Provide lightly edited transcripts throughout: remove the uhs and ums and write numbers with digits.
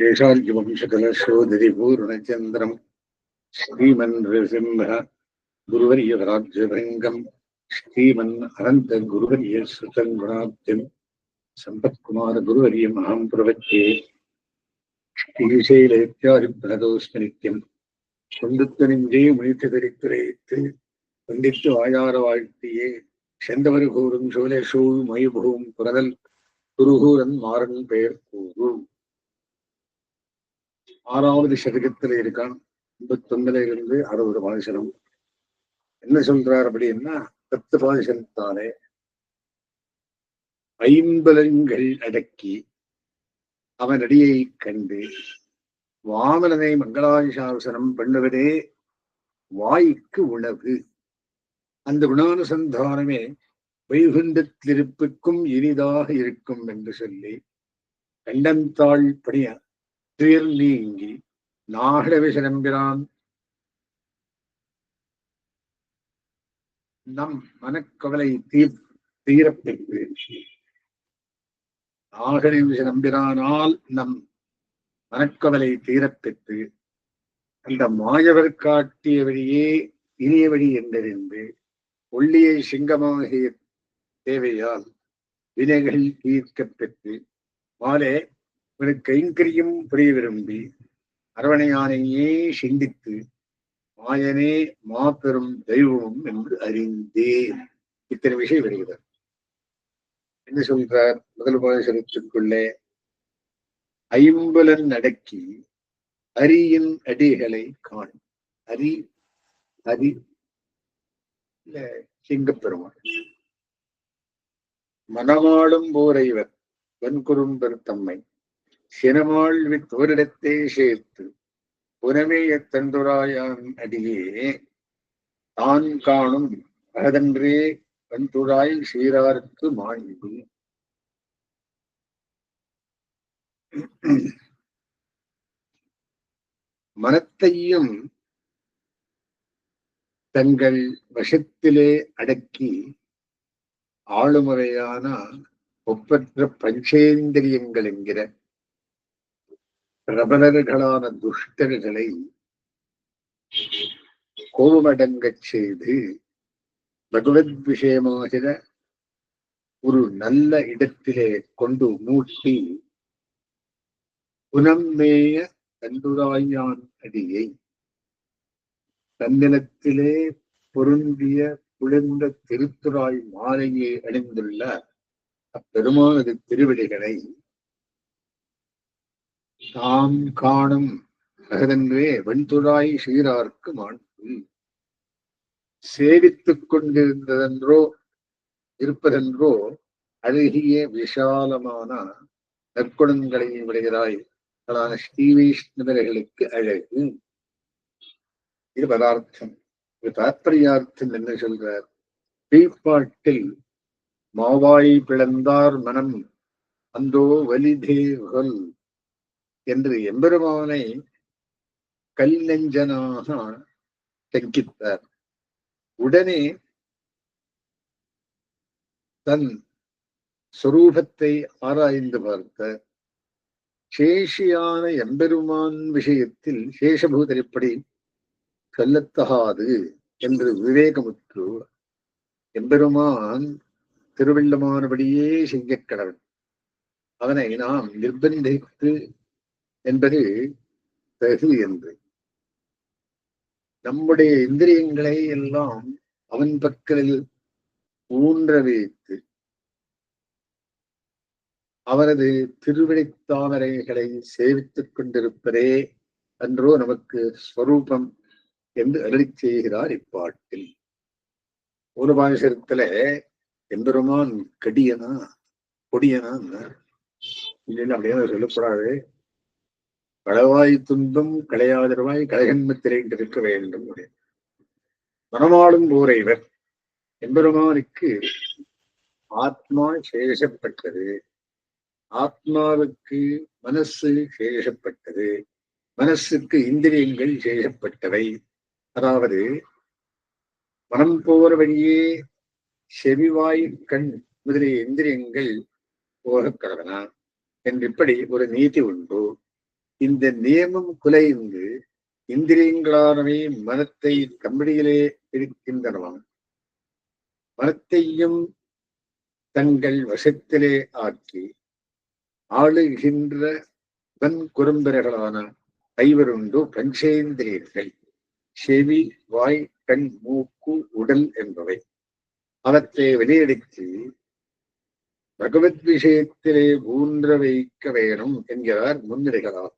கேசார்ஜவம்சகலசோதரிபூர்ணச்சந்திரம் ஸ்ரீமன் ரிசிம்ஹ குருவரியராஜ்யபங்கம் ஸ்ரீமன் அனந்த குருவரிய சுதங்குணாப்திம் சம்பத்குமார குருவரிய மகாம் பிரவச்சே ஸ்ரீசைலேத்யாதிபிரதோஸ்மி நித்யம் கொண்டுத்தனின்றே முடித்து தரித்துரைத்து கொண்டித்து வாயார வாழ்த்தியே செந்தவர் கூறும் சோழசூழ் மொய்பூம் புரதல் குருகூரன் மாறன் பெயர் கூறு. ஆறாவது சதகத்துல இருக்கான். 59 இருந்து 60 பாசனம். என்ன சொல்றார் அப்படின்னா, 10 பாசனத்தாலே ஐம்பலன்கள் அடக்கி அவன் அடியை கண்டு வாமனனை மங்களாசாசனம் பண்ணுவதே வாய்க்கு உணவு. அந்த குணானுசந்தானமே வைகுண்டத்திருப்புக்கும் இனிதாக இருக்கும் என்று சொல்லி கண்டந்தாள் பணிய துயர் நீங்கி நாகடவிசனம்பிரான் நம் மனக்கவலை தீரப்பெற்று நாகடவிசனம்பிரானால் நம் மனக்கவலை தீரப்பெற்று அந்த மாயவர் காட்டிய வழியே இனிய வழி என்றறிந்து ஒள்ளியை சிங்கமாகிய தேவையால் வினைகள் தீர்க்கப் பெற்று மாலே ஒரு கைங்கரியம் புரிய விரும்பி அரவணையானையே சிந்தித்து மாயனே மாபெரும் தெய்வமும் என்று அறிந்தேன். இத்தனை விஷயம் வருகிறார். என்ன சொல்றார்? முதல் பாசனத்துக்குள்ளே ஐம்பலன் அடக்கி அரியின் அடிகளை காண். அரி அரி இல்ல சிங்கப்பெருமாள் மனமாளும் போரைவர் வன்குறும்பர் தம்மை சினமாள் வித்தோரிடத்தே சேர்த்து புனமேய தந்துராயான் அடியே தான் காணும் அகதன்றே வன்துழாய் சீரார்க்கு மாண்பு. மனத்தையும் தங்கள் வசத்திலே அடக்கி ஆளுமுறையான ஒப்பற்ற பஞ்சேந்திரியங்கள் என்கிற பிரபலர்களான துஷ்டர்களை கோபமடங்கச் செய்து பகவத் விஷயமாகிற ஒரு நல்ல இடத்திலே கொண்டு மூட்டி புனம்மேய தண்டுராயான் அடியை தந்தினத்திலே பொருந்திய குளிர்ந்த திருத்துறாய் மாலையை அணிந்துள்ள அப்பெருமானது திருவிடைகளை தாம் காணும் அகதன்றே வெண்துழாய் சீரார்க்கு மாண்பு. சேவித்துக் இருப்பதென்றோ அழகிய விஷாலமான நற்குணங்களை விடுகிறாய் ஸ்ரீ வைஷ்ணவர்களுக்கு அழகு. இது பதார்த்தம். இது தாத்பரியார்த்தம் என்ன சொல்றார்? பீப்பாட்டில் மாவாய் பிளந்தார் மனம் அந்தோ வலிதேவல் என்று எம்பெருமானை கல் நெஞ்சனாக தங்கித்தார். உடனே தன் சொரூபத்தை ஆராய்ந்து பார்த்த சேஷியான எம்பெருமான் விஷயத்தில் சேஷபூதர் எப்படி சொல்லத்தகாது என்று விவேகமுற்று எம்பெருமான் திருவள்ளமானபடியே செய்ய கடவுள், அவனை நாம் நிர்பந்தித்து என்பது தகு என்று நம்முடைய இந்திரியங்களை எல்லாம் அவன் பக்கத்தில் ஊன்ற வைத்து அவரது திருவிடைத்தாமரைகளை சேவித்துக் கொண்டிருப்பதே அன்றோ நமக்கு ஸ்வரூபம் என்று அருளி செய்கிறார் இப்பாட்டில். ஒரு பாசத்துல எம்பெருமான் கடியனா கொடியனா இல்லைன்னு அப்படியே சொல்லக்கூடாது. களவாய் துன்பம் களையாதரவாய் கலைகன்மத்திரை இருக்க வேண்டும். மனமாளும் போரைவர் எம்பெருமானுக்கு ஆத்மா சேஷப்பட்டது, ஆத்மாவுக்கு மனசு சேஷப்பட்டது, மனசுக்கு இந்திரியங்கள் சேஷப்பட்டவை. அதாவது மனம் போற வழியே செவிவாய் கண் முதலிய இந்திரியங்கள் போக கடவனா என்று இப்படி ஒரு நீதி உண்டு. இந்த நியமம் குலைந்து இந்திரியங்களானவை மனத்தை தம்படியிலே இருக்கின்றனவாம். மனத்தையும் தங்கள் வசத்திலே ஆக்கி ஆளுகின்ற குறும்பர்களான ஐவருண்டு பஞ்சேந்திரியர்கள், செவி, வாய், கண், மூக்கு, உடல் என்பவை. அவற்றை வெளியெடுத்து பகவத் விஷயத்திலே ஊன்ற வைக்க வேணும் என்கிறார் முன்னிலைகளார்.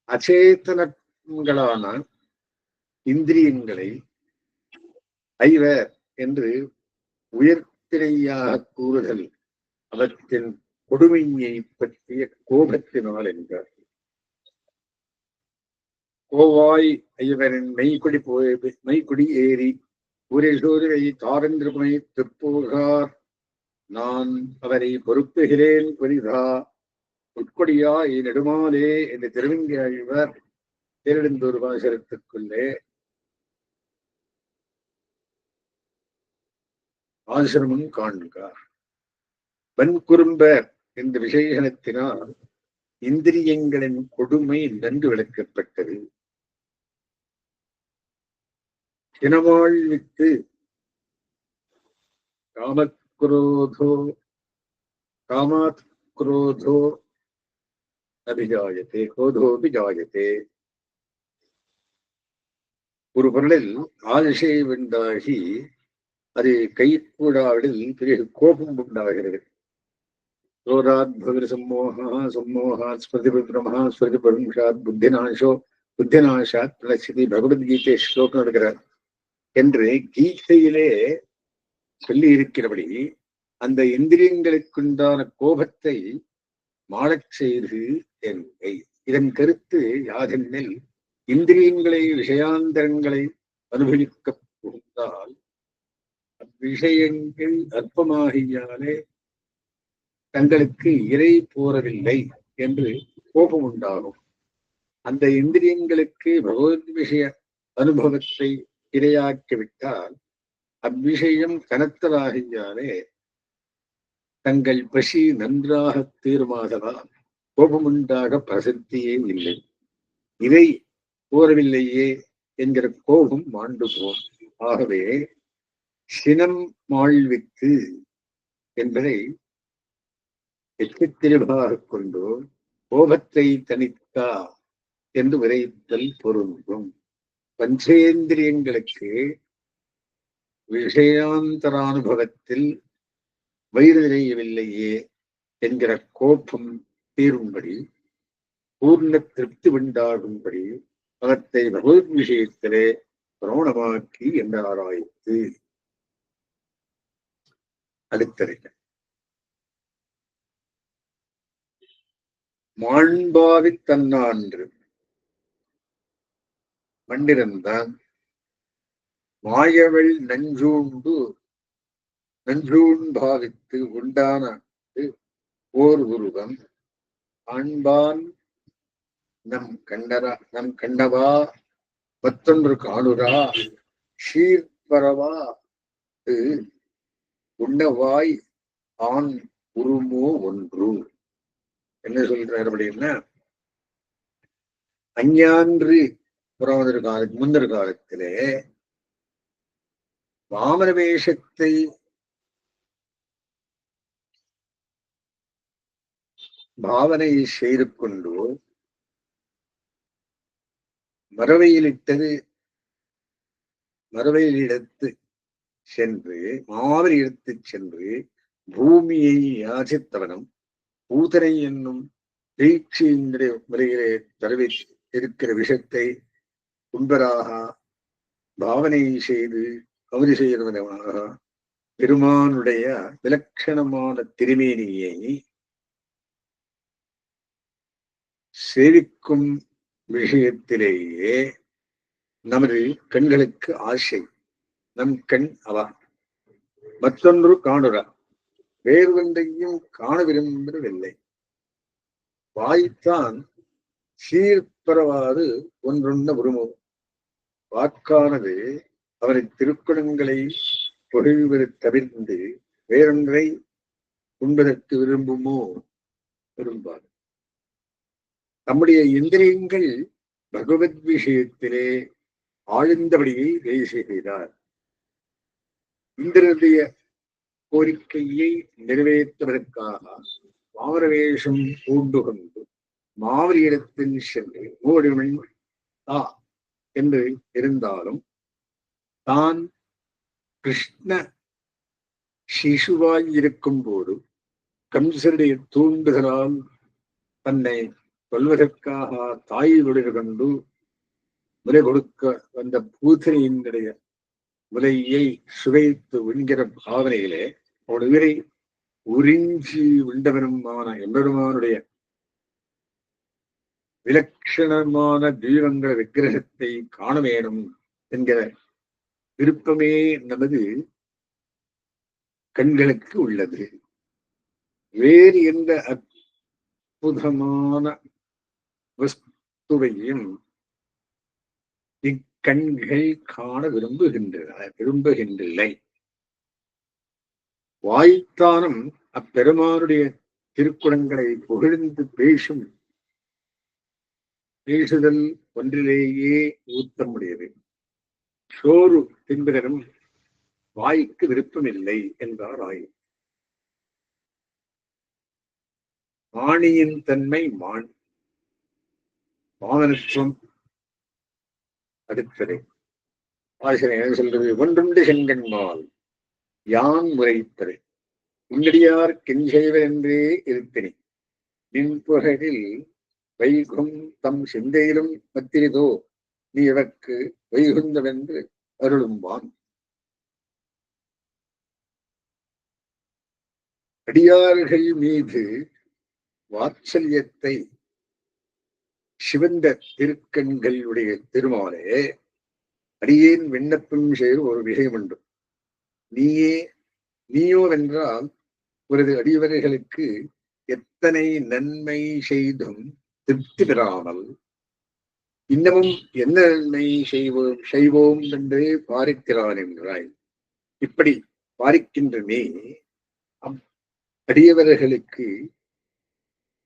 அச்சேதனங்களான இந்திரியங்களை ஐவர் என்று உயர்த்திரையாக கூறுதல் அவற்றின் கொடுமையை பற்றிய கோபத்தினால் என்றார். கோவாய் ஐவரின் மெய்குடி ஏறி ஊரில் சோதனை தாரந்திரமை திருப்போகார், நான் அவரை பொறுப்புகிறேன் புரிதா உட்கொடியா நெடுமாலே என்று திருவங்கி ஆழ்வார் தேரெடுந்தூர் வாசகத்துக்குள்ளே ஆசிரமம் காண்கார். வன்குறும்பர் என்ற விசேஷணத்தினால் இந்திரியங்களின் கொடுமை நன்கு விளக்கப்பட்டது. தினவாழ்வித்து காமாத் குரோதோ அபிஜாயத்தே கோதோபிஜாயத்தே. ஒரு பொருளில் ஆசை உண்டாகி அது கைகூடாவில் பெரிய கோபம் உண்டாகிறது. க்ரோதாத் பவிர் சம்மோகாத் ஸ்மிருதிபிரமஹா ஸ்மிருதிபுருஷாத் புத்திநாசாத் பிரணசிதி பகவத்கீதை ஸ்லோகம் நடக்கிறார் என்று கீதையிலே சொல்லி இருக்கிறபடி அந்த இந்திரியங்களுக்குண்டான கோபத்தை மாளச் செய்து என்பை. இதன் கருத்து யாதெனில், இந்திரியங்களை விஷயாந்தரங்களை அனுபவிக்க புகுந்தால் அவ்விஷயங்கள் அற்பமாகியாலே தங்களுக்கு இறை போறவில்லை என்று கோபம் உண்டாகும். அந்த இந்திரியங்களுக்கு பகவத் விஷய அனுபவத்தை இரையாக்கிவிட்டால் அவ்விஷயம் கனத்தலாகியாலே தங்கள் பசி நன்றாக தீர்மாதலால் கோபமுண்டாக பிரசக்தியே இல்லை. இதை கோரவில்லையே என்கிற கோபம் மாண்டு போம். ஆகவே சினம் மாழ்வித்து என்பதை எச்சத்திரிவாக கொண்டு கோபத்தை தனித்தா என்று விரைத்தல் பொருந்தும். பஞ்சேந்திரியங்களுக்கு விஷயாந்தரானுபவத்தில் வயிறு நிறையவில்லையே என்கிற கோபம் தீரும்படி, பூர்ண திருப்தி உண்டாகும்படி அவற்றை பகவத் விஷயத்திலே பிராணமாக்கி என்று ஆராய்த்து. அடுத்தறிஞர் மாண்பாவி தன்னான்று மண்டிருந்தான் மாயவள் நஞ்சூண்பாவித்து உண்டான ஓர் உருவம் ஆண்பான் நம் கண்டவா மற்றொன்று காணுரா ஷீர்பரவா உண்ணவாய் ஆண் உருமோ ஒன்று. என்ன சொல்றாரு அப்படின்னா, அஞ்ஞான்று முன்னர் காலத்திலே வாமன வேஷத்தை பாவனை செய்து கொண்டு மரவையிலிடத்து சென்று மாவரி எடுத்து சென்று பூமியை யாசித்தவனும் பூதனை என்னும் தீட்சியினுடைய முறையிலே தரவி இருக்கிற விஷத்தை உண்பராக பாவனை செய்து கவரி செய்கிறவனாக பெருமானுடைய விலட்சணமான திருமேனியை சேவிக்கும் விஷயத்திலேயே நமது கண்களுக்கு ஆசை. நம் கண் அவா மற்றொன்று காணுரா, வேறு ஒன்றையும் காண விரும்பவில்லை. வாய்த்தான் சீர்பரவாது ஒன்றொன்ன விரும்பும். வாக்கானது அவரை திருக்குணங்களை பொழிவது தவிர்த்து வேறொன்றை உண்பதற்கு விரும்பாது. நம்முடைய இந்திரியங்கள் பகவத் விஷயத்திலே ஆழ்ந்தபடியை செய்கிறார். இந்திரனுடைய கோரிக்கையை நிறைவேற்றுவதற்காக மாவரவேஷம் பூண்டு கொண்டு மாவரியிடத்தில் சென்று ஓடிவன் என்று இருந்தாலும் தான் கிருஷ்ண சிசுவாய் இருக்கும் போது கம்சருடைய தூண்டுதலால் தன்னை கொல்வதற்காக தாய் விடுக கொண்டு முறை கொடுக்க வந்த பூதனையினுடைய முலையை சுவைத்து உண்கிற பாவனையிலே அவனுடைய உயிரை உறிஞ்சி உண்டவனுமான எம்பெருமானுடைய விலட்சணமான தீபங்கள விக்கிரகத்தை காண வேணும் என்கிற விருப்பமே நமது கண்களுக்கு உள்ளது. வேறு எந்த அற்புதமான வஸ்துவையும் இக்கண்கள் காண விரும்புகின்றில்லை. வாய்த்தானும் அப்பெருமானுடைய திருக்குறங்களை புகழ்ந்து பேசுதல் ஒன்றிலேயே ஊத்தமுடையது. சோறு தின்பதனும் வாய்க்கு விருப்பமில்லை என்றார் ஆய். மாணியின் தன்மை மானத்துவம் அடுத்தது. ஆசிரியர் சொல்றது ஒன்றுண்டு செங்கன்மால் யான் முறைப்பது உன்னடியார் கெஞ்செய்வர் என்றே இருப்பினி நின்புகழில் வைகும் தம் சிந்தையிலும் மத்திரிதோ நீ இவர்க்கு வைகுந்தவென்று அருளும்பான். அடியார்கள் மீது வாத்சல்யத்தை சிவந்த திருக்கண்களுடைய திருமாலே அடியேன் விண்ணப்பம் செய்து ஒரு விஷயம் உண்டு. நீயோ வென்றால் ஒரு அடியவர்களுக்கு எத்தனை நன்மை செய்தும் திருப்தி பெறாமல் இன்னமும் என்ன நன்மை செய்வோம் என்று பாரிக்கிறான் என்றாய். இப்படி பாரிக்கின்ற நீ அடியவர்களுக்கு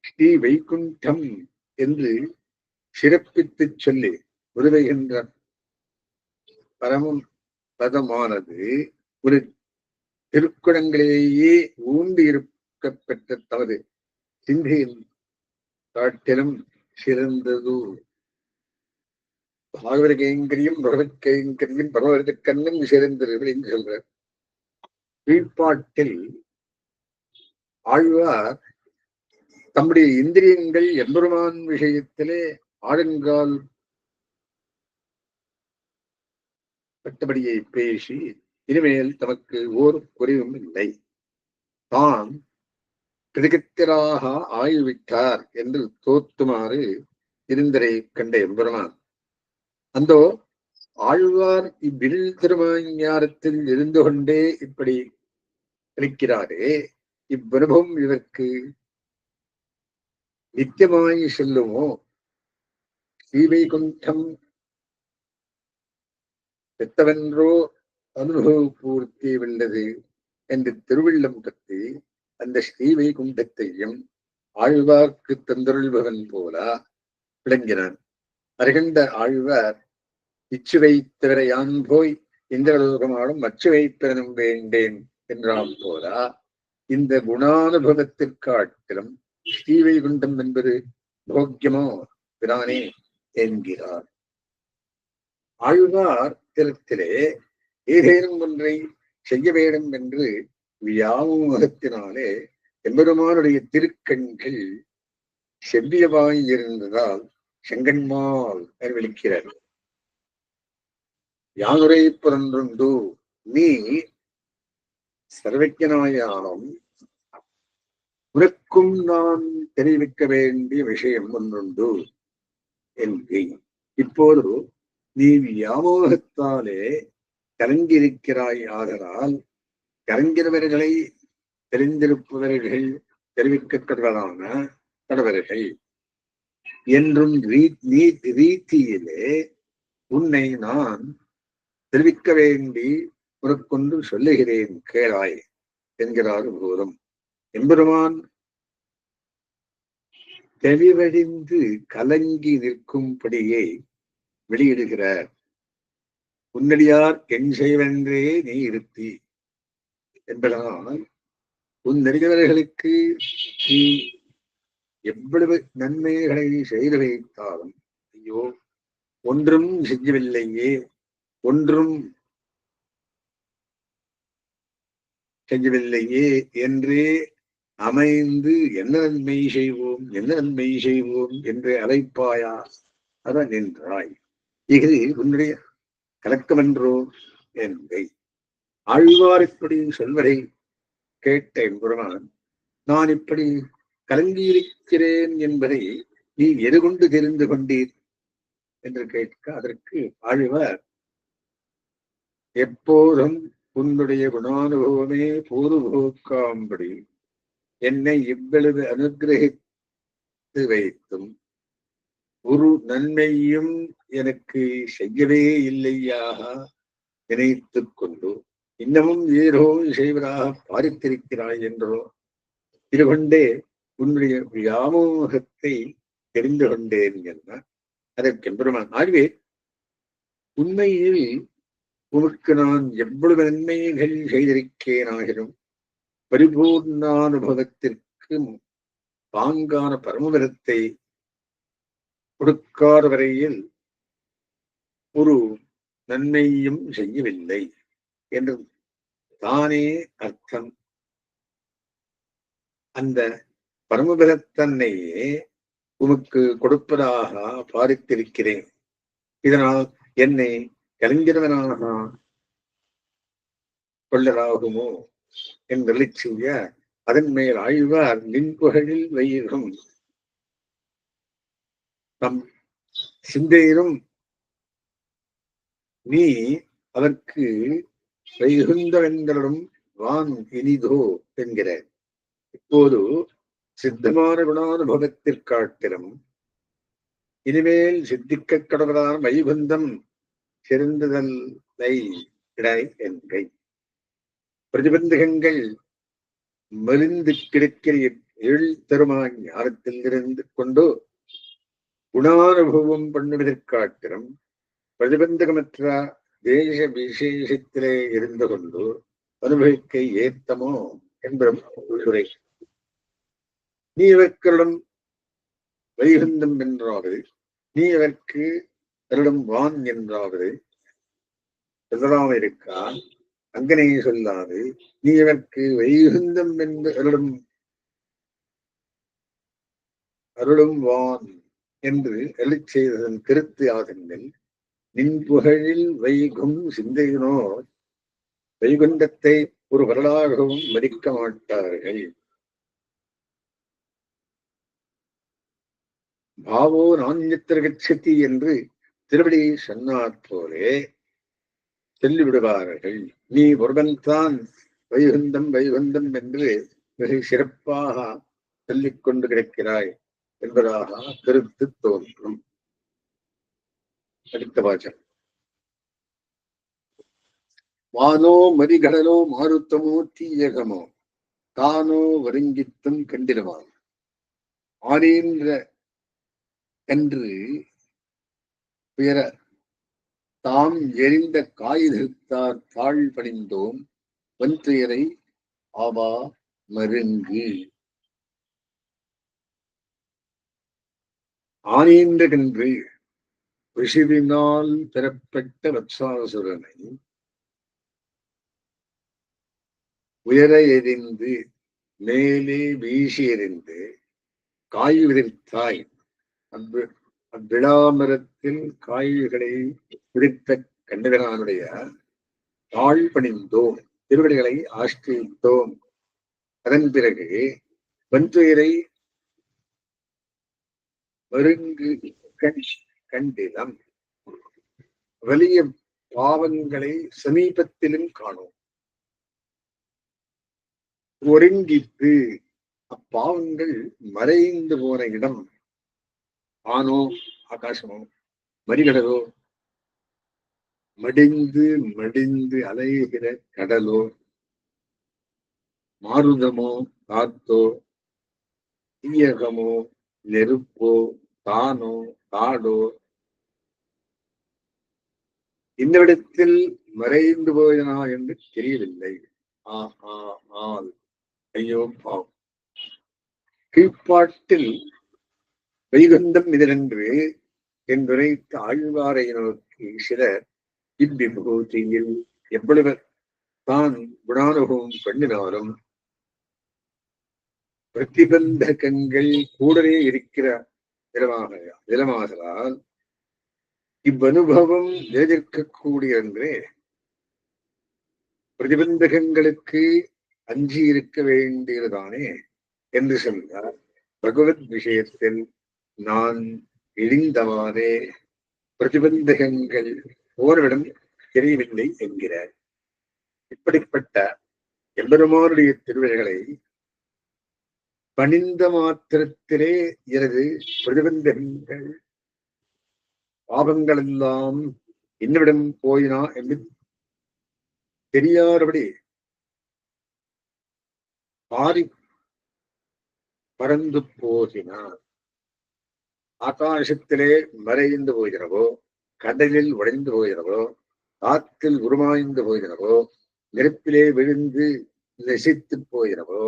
ஸ்ரீ வைகுண்டம் என்று சிறப்பித்து சொல்லி உதவுகின்ற பரமம் பதமானது ஒரு திருக்குறங்களிலேயே ஊண்டி இருக்கப்பெற்ற தமது சிந்தையின் காட்டிலும் சிறந்தது. பாகவத கைங்கரியும் பகவத் கைங்கரியும் பரவதற்கண்ணும் சிறந்தது என்று சொல்றார். கீழ்ப்பாட்டில் ஆழ்வார் தம்முடைய இந்திரியங்கள் எம்பெருமான் விஷயத்திலே ஆழங்கால் பட்டபடியை பேசி இனிமேல் தமக்கு ஓர் குறைவும் இல்லை, தான் கிருதிகத்திராக ஆய்விட்டார் என்று தோத்துமாறு இருந்தரை கண்ட எம்பெருமான் அந்தோ ஆழ்வார் இவ்வில் திருமஞானத்தில் இருந்து கொண்டே இப்படி இருக்கிறாரே, இவ்வனுபவம் இவருக்கு நித்தியமாய் செல்லுமோ? ஸ்ரீவைகுண்டம் பெத்தவென்றோ அனுபவ பூர்த்தி உள்ளது என்று திருவிள்ளம் கத்தி அந்த ஸ்ரீவைகுண்டத்தையும் ஆழ்வார்க்கு தந்தருள்பவன் போல விளங்கினான். அருகண்ட ஆழ்வார் இச்சுவை தவிர யான் போய் இந்திரலோகமாடும் அச்சுவை பெறனும் வேண்டேன் என்றாம் போலா இந்த குணானுபவத்திற்காட்டிலும் ஸ்ரீவைகுண்டம் என்பது போக்கியமோ பிரானே என்கிறார். ஆழ்வார் திறத்திலே ஏதேனும் ஒன்றை செய்ய வேண்டும் என்று வியாமோகத்தினாலே எம்பெருமானுடைய திருக்கண்கள் செவ்வியவாய் இருந்ததால் செங்கன்மால் விழிக்கிறார். யானுரை புறன்றுண்டு நீ சர்வஜனாயாலும் உனக்கும் நான் தெரிவிக்க வேண்டிய விஷயம் ஒன்றுண்டு என்று இப்போது நீ வியாமோகத்தாலே கலங்கியிருக்கிறாய். ஆதலால் கலங்கிறவர்களை தெரிந்திருப்பவர்கள் தெரிவிக்கப்படுவதான கடவர்கள் என்றும் ரீதியிலே உன்னை நான் தெரிவிக்க வேண்டி உனக்கொண்டு சொல்லுகிறேன் கேளாய் என்கிறார் போதும். எம்பெருமான் தெளிவழிந்து கலங்கி நிற்கும்படியே வெளியிடுகிறார். உன்னடியார் என் செய்வென்றே நீ இருத்தி என்பதனால் உன் நெறியவர்களுக்கு நீ எவ்வளவு நன்மைகளை செய்து வைத்தாலும் ஐயோ ஒன்றும் செய்யவில்லையே, ஒன்றும் செய்யவில்லையே என்றே அமைந்து என்ன நன்மை செய்வோம், என்ன நன்மை செய்வோம் என்று அழைப்பாயா அத நின்றாய். இது உன்னுடைய கலக்கமென்றோ என்பதை ஆழ்வார் இப்படி சொல்வதை கேட்ட எம்பெருமான், நான் இப்படி கலங்கியிருக்கிறேன் என்பதை நீ எது கொண்டு தெரிந்து கொண்டீர் என்று கேட்க, அதற்கு ஆழ்வார், எப்போதும் உன்னுடைய குணானுபவமே போதுபோக்காம்படி என்னை இவ்வளவு அனுகிரகித்து வைத்தும் ஒரு நன்மையும் எனக்கு செய்யவே இல்லையாக நினைத்து கொண்டு இன்னமும் ஏதோ செய்வதாக பாரித்திருக்கிறாய் என்றோ இது கொண்டே உன்னுடைய வியாமோகத்தை தெரிந்து கொண்டேன் என்ன. அதற்கு பெருமான், ஆகவே உண்மையில் உனக்கு நான் எவ்வளவு நன்மைகள் செய்திருக்கேனாகிலும் பரிபூர்ணானுபவத்திற்கு பாங்கான பரமபதத்தை கொடுக்காத வரையில் ஒரு நன்மையும் செய்யவில்லை என்று தானே அர்த்தம். அந்த பரமபதத்தன்னையே உமக்கு கொடுப்பதாக பாரித்திருக்கிறேன், இதனால் என்னை கலைஞரவனாக கொள்ளலாகுமோ என்று செய்ய, அதன் மேல் ஆழ்வார் நின் புகழில் வைகும் நம் சிந்தையிலும் நீ அதற்கு வைகுந்தவென்றலும் வான் இனிதோ என்கிற. இப்போது சித்தமான குணானுபவத்திற்காட்டிலும் இனிமேல் சித்திக்க கடவுளான வைகுந்தம் சிறந்ததல்லை என்கை. பிரதிபந்தகங்கள் மலிந்து கிடக்கிற ஏழ் தருமான ஞானத்தில் இருந்து கொண்டு குணானுபவம் பண்ணுவதற்காட்டிலும் பிரதிபந்தகமற்ற தேச விசேஷத்திலே இருந்து கொண்டு அனுபவிக்க ஏத்தமோ என்பதை நீ இவர்களிடம் வைகுந்தம் என்றாவது, நீ அதற்கு தருடம் வான் என்றாவது சொல்லலாம் இருக்கா. அங்கனே சொல்லாது நீ அதற்கு வைகுந்தம் என்று அருளும் வான் என்று எழுச் செய்ததன் கருத்து ஆகுங்கள். நின் புகழில் வைகும் சிந்தையினோ வைகுண்டத்தை ஒரு வரலாகவும் மதிக்க மாட்டார்கள். பாவோ நான்யத்திரகட்சதி என்று திருவடி சொன்னாற் போலே சொல்லிவிடுவார்கள். நீ ஒருவன்தான் வைகுந்தம் வைகுந்தம் என்று மிக சிறப்பாக சொல்லிக் கொண்டு கிடக்கிறாய் என்பதாக கருத்து தோன்றும். அடுத்த வாசகம். வானோ மரிகடலோ மாருத்தமோ தீயகமோ தானோ வருங்கித்தும் கண்டிடுவான் ஆனேன்ற என்று பிற தாம் எரிந்த காய்தார் தாழ் பணிந்தோம் வன்துயரை ஆவா மருங்கு. ஆனேன்ற கன்று ரிஷிவினால் பெறப்பட்ட வத்சாசுரனை உயர எறிந்து மேலே வீசி எறிந்து காய் விதிர்த்தாய். அவ்விழாமரத்தில் காய்களை பிடித்த கண்டகனானுடைய தாழ் பணிந்தோம், திருவடிகளை ஆஷ்டித்தோம். அதன் பிறகு வன்துயரை மருங்கு கண்டிலம், வலிய பாவங்களை சமீபத்திலும் காணோம். ஒருங்கித்து அப்பாவங்கள் மறைந்து போன இடம் ஆனோ ஆகாசமோ மறிகடலோ மடிந்து மடிந்து அலைகிற கடலோ மாருதமோ காத்தோ தீயகமோ நெருப்போ தானோ காடோ இந்த இடத்தில் மறைந்து போயனா என்று தெரியவில்லை. ஆ ஆ ஆல் ஐயோ பாவம். கீழ்ப்பாட்டில் வைகுந்தம் இதனென்று என்றுரைத்த ஆழ்வாரை நோக்கி சிலர் இவ்விபூதியில் எவ்வளவு தான் குணானுபவம் பண்ணினாலும் பிரதிபந்தகங்கள் கூடவே இருக்கிற நிலமாகலால் இவ்வனுபவம் எதிர்க்கக்கூடிய என்றே பிரதிபந்தகங்களுக்கு அஞ்சி இருக்க வேண்டியதுதானே என்று சொன்னார். பகவத் விஷயத்தில் நான் இழிந்தவாறே பிரதிபந்தகங்கள் ஓரிடம் தெரியவில்லை என்கிறார். இப்படிப்பட்ட எம்பெருமானுடைய திருவிழைகளை பணிந்த மாத்திரத்திலே எனது பிரதிபந்தகங்கள் பாபங்கள் எல்லாம் என்னவிடம் போயினா என்று தெரியாதபடி பாரி பறந்து போகினார். ஆகாசத்திலே மறைந்து போகிறவோ, கடலில் உடைந்து போகிறவோ, காற்றில் உருமாய்ந்து போகிறவோ, நெருப்பிலே விழுந்து நெசித்து போகிறவோ,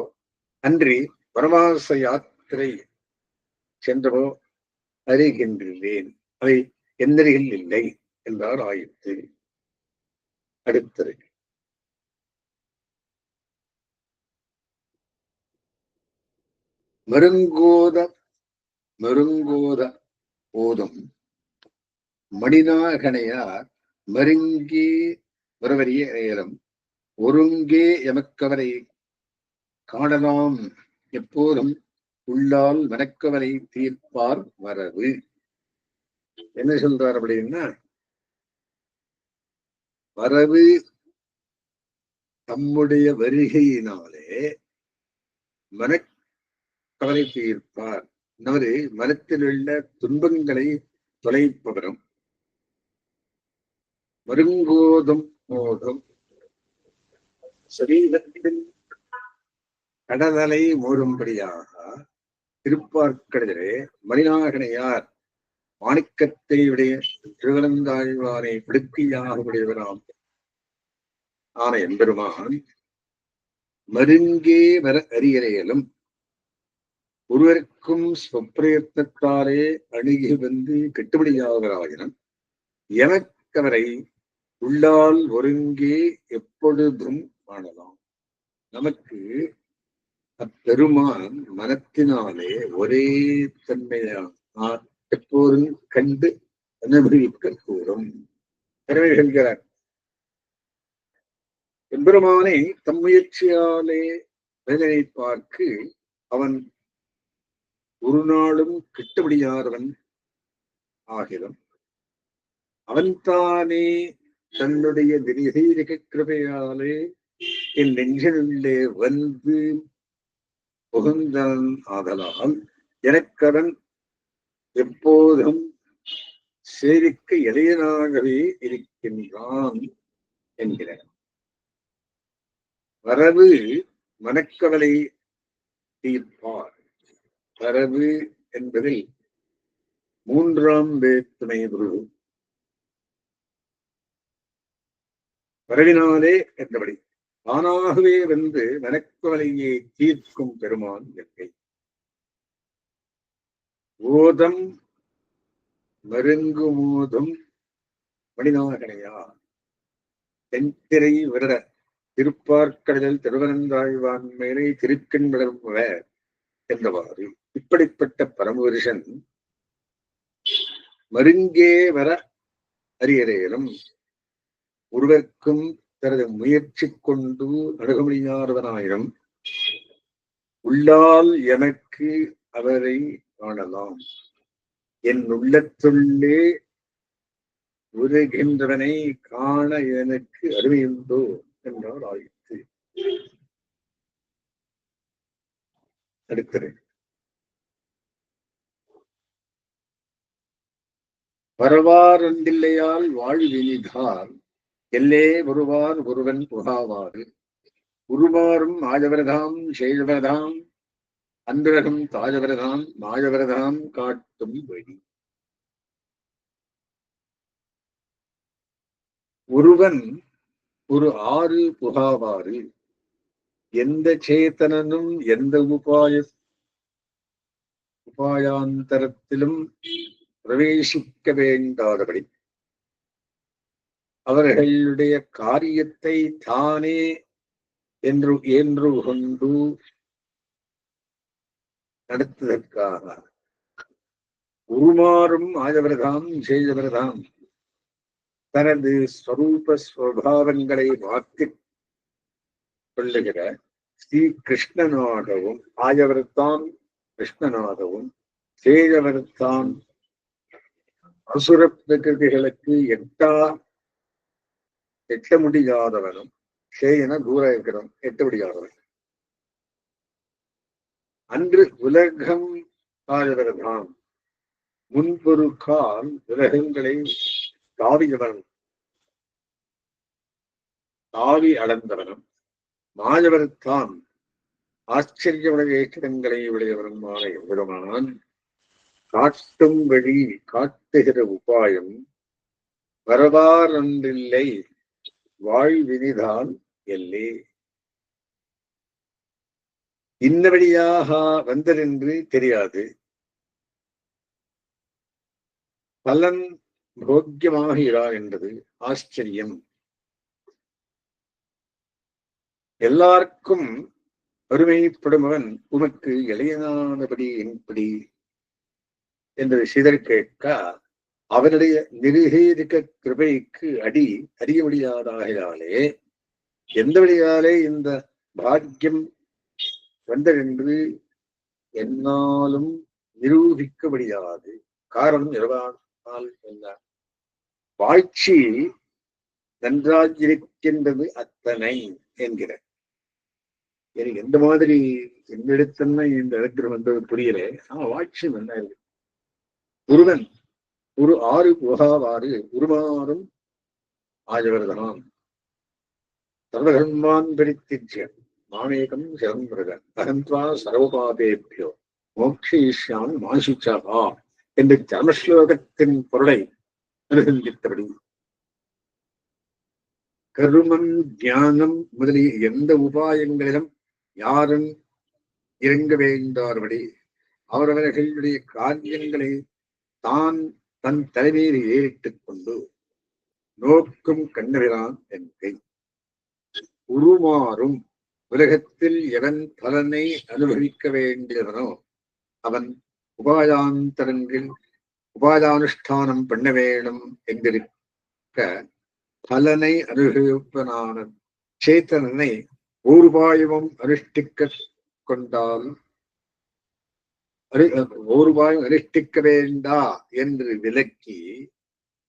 அன்றி பரமாச யாத்திரை சென்றவோ அறிகின்றேன். அவை எந்தரிகள் இல்லை என்றார் ஆயிற்று. அடுத்தது மருங்கோத ஓதும் மணிநாகனையார் மருங்கே வரவரிய நேரம் ஒருங்கே எமக்கவரை காணலாம் எப்போதும் உள்ளால் வனக்கவரை தீர்ப்பார் வரவு. என்ன சொல்றார் அப்படின்னா, வரவு தம்முடைய வருகையினாலே மனக்கவலை தீர்ப்பார். நமது மனத்தில் உள்ள துன்பங்களை தொலைப்பவரும் மருங்கோதும் மோதும் சரீரத்தில் கடதலை மூடும்படியாக திருப்பார்க்கடலே மணிநாகனையார் மாணிக்கத்தை உடைய திருவலந்தாழ்வாரை பிடுக்கியாக உடையவராம் ஆன எம்பெருமான் மருங்கே வர அறியறையிலும் ஒருவருக்கும் ஸ்வப்பிரயத்னத்தாலே அணுகி வந்து கெட்டுபடியாகிறாயினும் எனக்கவரை உள்ளால் ஒருங்கே எப்பொழுதும் காணலாம். நமக்கு அப்பெருமான் மனத்தினாலே ஒரே தன்மையான எப்போதும் கண்டு அனுபவிக்க கூறும். எனவே சொல்கிறார், எம்பெருமானை தம் முயற்சியாலே வேதனை பார்க்கு அவன் ஒரு நாளும் கெட்டுபடியாதவன் ஆகிலும் அவன்தானே தன்னுடைய திரிக கிருபையாலே என் நெஞ்சினுள்ளே வந்து புகுந்தான் ஆதலால் எனக்கவன் எப்போதும் சேவிக்க இளையனாகவே இருக்கின்றான் என்கிறார். வரவு மனக்கவலை தீர்ப்பார். வரவு என்பதில் மூன்றாம் வேற்றுமை குரு. வரவினாலே என்றபடி தானாகவே வந்து மனக்கவலையை தீர்க்கும் பெருமான் இயற்கை. ஓதம் மருங்கு மோதும் மணிநாகனையா தென்திரை விரட திருப்பார்க்கடலில் திருவனந்தாழ்வான் மேலே திருக்கண் விளம்புவ என்றவாறு இப்படிப்பட்ட பரமபுருஷன் மருங்கே வர அறியறையிலும் ஒருவர்க்கும் தனது முயற்சி கொண்டு அணுக முடியாதவனாயிரம் உள்ளால் எனக்கு அவரை காணலாம். என் உள்ளத்துள்ளே உருகின்றவனை காண எனக்கு அருமையுண்டோ என்றால் ஆயிற்று. அடுத்தது வரவார் ஒன்றில்லையால் வாழ்வினிதால் எல்லே ஒருவார் ஒருவன் புகாவாறு உருமாறும் ஆஜவரதாம் செய்வதாம் அன்பழகம் தாஜவரதாம் மாயவரதாம் காட்டும் வழி. ஒருவன் ஒரு ஆறு புகாவாறு எந்த சேத்தனனும் எந்த உபாயாந்தரத்திலும் பிரவேசிக்க வேண்டாதபடி அவர்களுடைய காரியத்தை தானே என்று கொண்டு நடத்துவதற்காக உருமாறும் ஆஜவரதாம் சேஜவரதாம் தனது ஸ்வரூப ஸ்வபாவங்களை மாற்றிக் கொள்ளுகிற ஸ்ரீ கிருஷ்ணனாகவும் ஆயவர்தான் கிருஷ்ணனாகவும் சேஜவர்தான் அசுர பிரகிருதிகளுக்கு எட்ட முடியாதவனும் சேயன தூர இருக்கிறவன் எட்ட முடியாதவன். அன்று உலகம் ஆயவர்தான் முன்பொரு கால் உலகங்களை தாவி அளந்தவனும் மாயவர்தான் ஆச்சரிய வேஷங்களை உடையவனுமான எவ்வளவான் காட்டும் வழி காட்டுகிற உபாயம் வரவாறொன்றில்லை வாழ்வினிதான் எல்லே. இன்ன வழியாக வந்ததென்று தெரியாது, பலன் போக்கியமாகிறா என்பது ஆச்சரியம். எல்லாருக்கும் அருமைப்படுபவன் உமக்கு இளையனானபடி என்படி என்று சிதற் கேட்க அவனுடைய நிருகேதிக கிருபைக்கு அறிய முடியாதாகையாலே எந்த வழியாலே இந்த பாக்கியம் வந்ததென்று என்னாலும் நிரூபிக்க முடியாது. காரணம் இரவானால் என்ன வாழ்ச்சி நன்றாயிருக்கின்றது அத்தனை என்கிற. எனக்கு எந்த மாதிரி என்னிடத்தன்மை இந்த இடத்துல வந்தது புரியல. வாழ்ச்சி நல்லா இருக்கு. ஒருவன் ஒரு ஆறு புகாவாறு உருமாறும் ஆஜவர்தனாம் சர்வகர்மான் பிரித்திஜ்யம் மாமேகம் சிரம்பிரக அகந்த்வா சர்வபாபேபியோ மோக்ஷயிஷ்யாமி மாசுச்சா என்ற தர்மஸ்லோகத்தின் பொருளை அனுசந்தித்தபடி கருமம் ஞானம் முதலிய எந்த உபாயங்களிலும் யாரும் இறங்க வேண்டார்படி அவரவர்களுடைய காரியங்களை தன் தலைமையில் ஏறிட்டுக் கொண்டு நோக்கும் கண்ணவிரான் என்பதை உருமாறும் உலகத்தில் எவன் பலனை அனுபவிக்க வேண்டியவனோ அவன் உபாயானுஷ்டானம் பண்ண வேணும் என்றிருக்க பலனை அனுபவிப்பனான சேத்தனனை ஓருபாயமும் அனுஷ்டிக்க கொண்டால் ஓருபாயம் அனுஷ்டிக்க வேண்டா என்று விலக்கி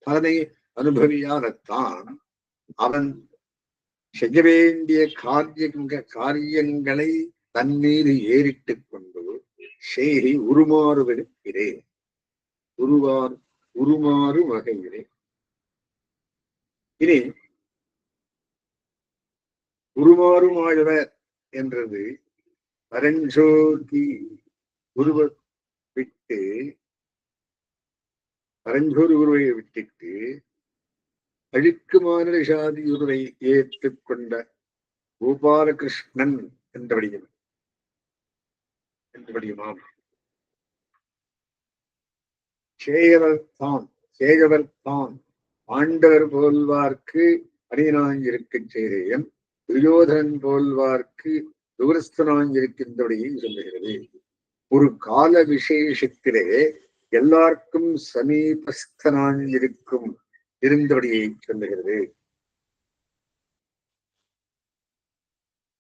பலனை அனுபவியானத்தான் அவன் செய்ய வேண்டிய காரியங்களை தன்மீது ஏறிட்டுக் கொண்டு செய்கை உருமாறுவதற்கிறேன் உருமாறு வகையிலே. இனி உருமாறுமாழ்வர் என்றது பரஞ்சோதி உருவ விட்டு பரஞ்சோதி உருவை விட்டுட்டு அழுக்கு மாநில சாதி உருவை ஏற்றுக்கொண்ட கோபாலகிருஷ்ணன் என்றபடியுமாம் சேகவர்தான் ஆண்டவர் போல்வார்க்கு அடியனாயிருக்கச் செய்தேன் துரியோதனன் போல்வார்க்கு தூரஸ்தனாயிருக்கின்றபடியை சொல்லுகிறது. ஒரு கால விசேஷத்திலே எல்லாருக்கும் சமீபஸ்தனாயிருக்கும் இருந்தபடியை சொல்லுகிறது.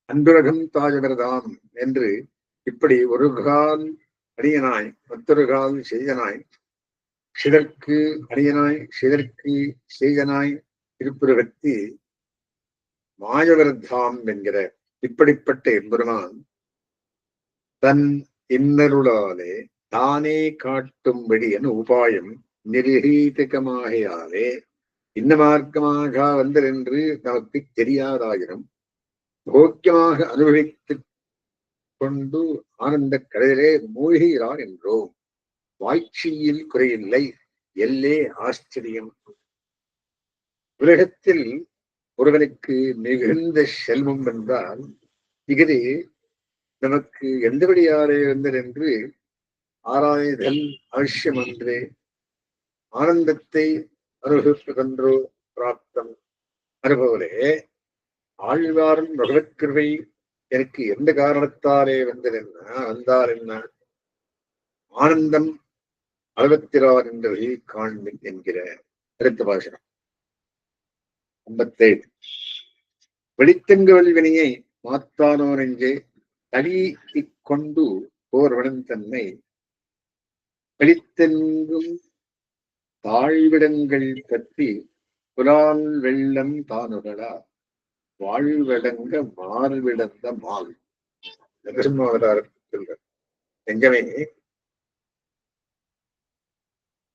அன்புலகம் தாஜவரதாம் என்று இப்படி ஒரு கால் அடியனாய் மற்றொரு கால் செய்தனாய் சிதற்கு அடியனாய் சிதற்கு செய்தனாய் இருப்பதற்கு மாயவர்தாம் என்கிற இப்படிப்பட்ட எம்பெருமான் தன் இன்னருளாலே தானே காட்டும்படி என உபாயம் நிர்ஹீதகமாகையாலே இன்ன மார்க்கமாக வந்ததென்று நமக்கு தெரியாதாயிரம் போக்கியமாக கொண்டு ஆனந்த கடலிலே மூழ்கிறார் என்றோம். வாய்ச்சியில் குறையில்லை, எல்லே ஆச்சரியம். உலகத்தில் ஒருவனுக்கு மிகுந்த செல்வம் என்றால் இது நமக்கு எந்த வழியாலே இருந்தது என்று ஆராய்தல் அவசியம் அன்றே. ஆனந்தத்தை அனுபவிப்பதென்றோ பிராப்தம். அதுபோலே ஆழ்வாரும் பகவத் கிருபை எனக்கு எந்த காரணத்தாலே வந்தால் என்ன ஆனந்தம் அளவத்திரார் என்பதை காண்பின் என்கிற அடுத்த பாசனம் 57. வெளித்தங்கு வல்வினையை மாத்தானோ நெஞ்சே தடியிக் கொண்டு போர்வனம் தன்னை வெளித்தெங்கும் தாழ்விடங்கள் பற்றி புலால் வெள்ளம் தானுகளா வாழ்வடங்க மாறுவிடந்த மால். எங்கமே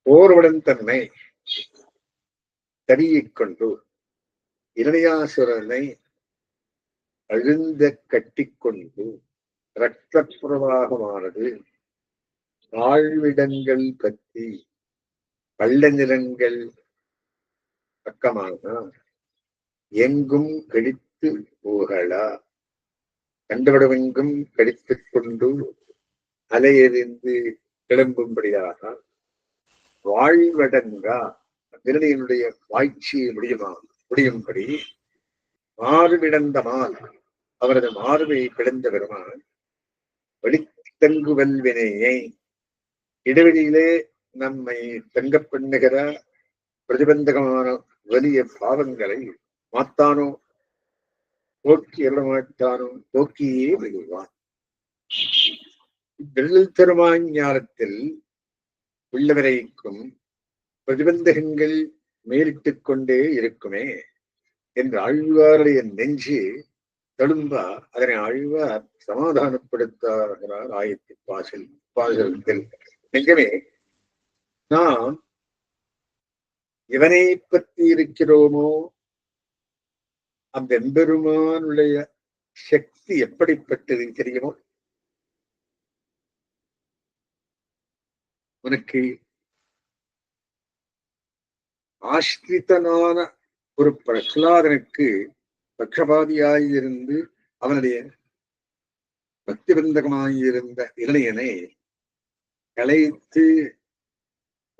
போர்வடன் தன்னை தடியிக் கொண்டு இரணியாசுரனை அழுந்த கட்டிக்கொண்டு இரத்த பிரவாகமானது தாழ்விடங்கள் பற்றி பள்ள நிலங்கள் பக்கமாக எங்கும் கடித்து போகலா கண்டுவிடமெங்கும் கடித்துக் கொண்டு அலையெறிந்து கிளம்பும்படியாக வாழ்வடங்கா திருநியனுடைய வாய்ச்சியை முடியும்படி மாறுவிடந்த மால் அவரது மார்பை பிளந்த பெருமான் வெளித்தங்கு வல்வினையை இடைவெளியிலே நம்மை தங்க பண்ணுகிற பிரதிபந்தகமான வலிய பாவங்களை மாத்தானோ போக்கி எழமாட்டானோ போக்கியே விடுவான். வெள்ளல் தருமாஞானத்தில் உள்ளவரைக்கும் பிரதிபந்தகங்கள் மேலிட்டுக் கொண்டே இருக்குமே என்று ஆழ்வாருடைய நெஞ்சு தழும்பா அதனை ஆழ்வார் சமாதானப்படுத்துகிறார். பாசலத்தில் நெஞ்சமே நாம் இவனை பற்றி இருக்கிறோமோ அந்த எம்பெருமானுடைய சக்தி எப்படிப்பட்டது தெரியுமோ? உனக்கு ஆஸ்ரிதனான ஒரு பிரகலாதனுக்கு பட்சபாதியாயிருந்து அவனுடைய பக்திபந்தகமாயிருந்த இளையனை கலைத்து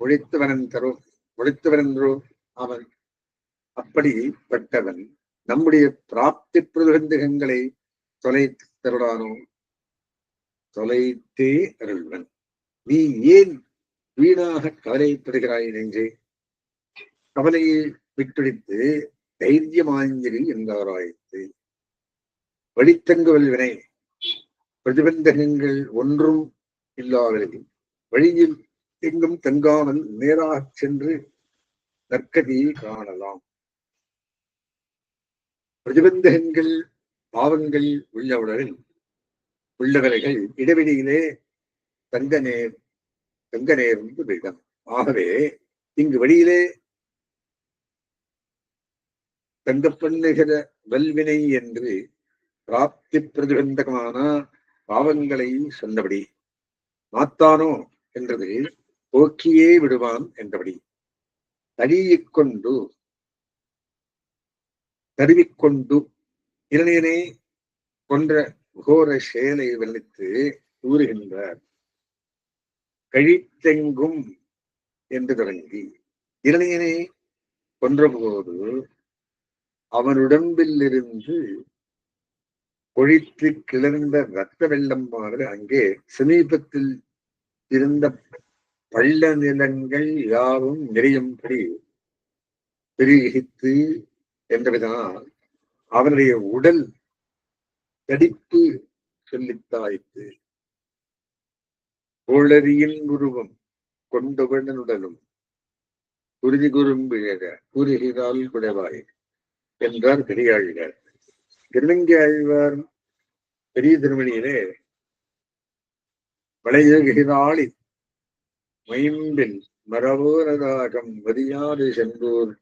ஒழித்தவனென்றோ அவன் அப்படிப்பட்டவன் நம்முடைய பிராப்தி பிரதிபந்தகங்களை தொலைத்தருடானோ தொலைத்தே அருள்வன். நீ ஏன் வீணாக கவலைப்படுகிறாய் நெஞ்சே? கவலையை விட்டுடித்து தைரியமாஞ்சிரி என்றாராய்த்து. வழித்தங்கு வல்வினை பிரதிபந்தகங்கள் ஒன்றும் இல்லாதவர்கள் வழியில் எங்கும் தங்காமல் நேராக சென்று நற்கதியை காணலாம். பிரதிபந்தகங்கள் பாவங்கள் உள்ளவர்கள் இடைவெளியிலே தங்க நேர்ந்து விடும். ஆகவே இங்கு வழியிலே தங்க பண்ணுகிற வல்வினை என்று பிராப்தி பிரதிபந்தகமான பாவங்களை சொன்னபடி மாத்தானோ என்றது போக்கியே விடுவான் என்றபடி தருவிக்கொண்டு இரணியனை கொன்ற கோர செயலை வல்லித்து கூறுகின்றார். கழித்தெங்கும் என்று தொடங்கி இரணியனை கொன்றபோது அவனுடம்பில் இருந்து கொழித்து கிளர்ந்த இரத்த வெள்ளமானது அங்கே சமீபத்தில் இருந்த பள்ள நிலங்கள் யாவும் நிறையும்படி பெருகித்து என்றவிதனால் அவனுடைய உடல் தடிப்பு சொல்லித்தாய்த்து. கோளரியின் உருவம் கொண்டவனுடலும் குருதி குறும்பிழக கூறுகிறாள் குடைவாய் என்றார் பெரியாழ்வார். திருநங்கை ஆழ்வார் பெரிய திருமணியிலே வளையுகிறாளி மைம்பில் மரபோரதாகம் மதியாது சென்றோர்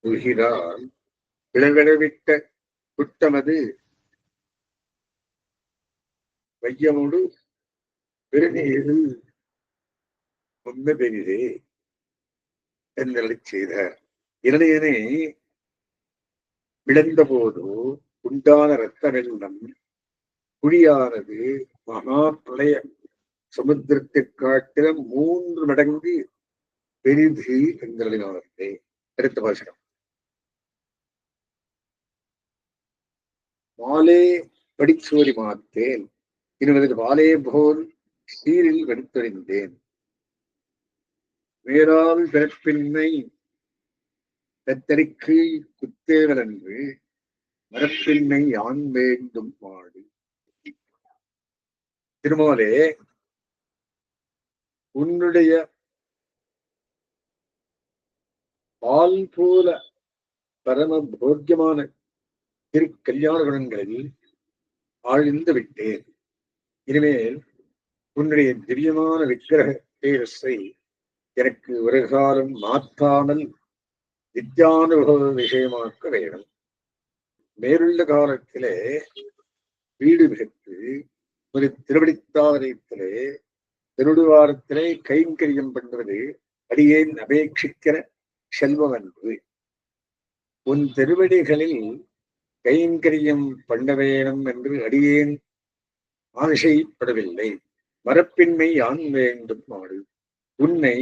உகிறால் விளவிட்ட குட்டமது வையமுடு பெருநீரில் முன்ன பெரிதே என்றழைச் செய்த இரணையனை விளந்த போது உண்டான இரத்த வெள்ளம் குழியானது மகா பிரளய சமுத்திரத்தைக் காட்டில 3 மடங்கு பெரிது என்றே. அடுத்த பாசனம். மாலே படிச்சோரி மாத்தேன் இனிவதற்கு வாலே போல் சீரில் வெடித்தொழிந்தேன். வேறால் பிறப்பின்மை பெத்தடிக்கு குத்தேவலன்று மரப்பின்மை யான் வேண்டும் மாடு. திருமாலே, உன்னுடைய பால் போல பரம போக்கியமான திருக்கல்யாண குணங்களில் ஆழ்ந்து விட்டேன். இனிமேல் உன்னுடைய திவ்யமான விக்கிரக தேஜஸை எனக்கு ஒரு காலம் மாற்றாமல் வித்யானுபவ விஷயமாக்க வேண்டும். மேலுள்ள காலத்திலே வீடு பெற்று ஒரு திருவடித்தாவரத்திலே திருடுவாரத்திலே கைங்கரியம் பண்ணுவது அடியேன் அபேட்சிக்கிற செல்வம் என்று. உன் திருவடிகளில் கைங்கரியம் பண்ண வேணும் என்று அடியேன் ஆசைப்படவில்லை. மரப்பின்மை யான் வேண்டும் மாடு. உன்னை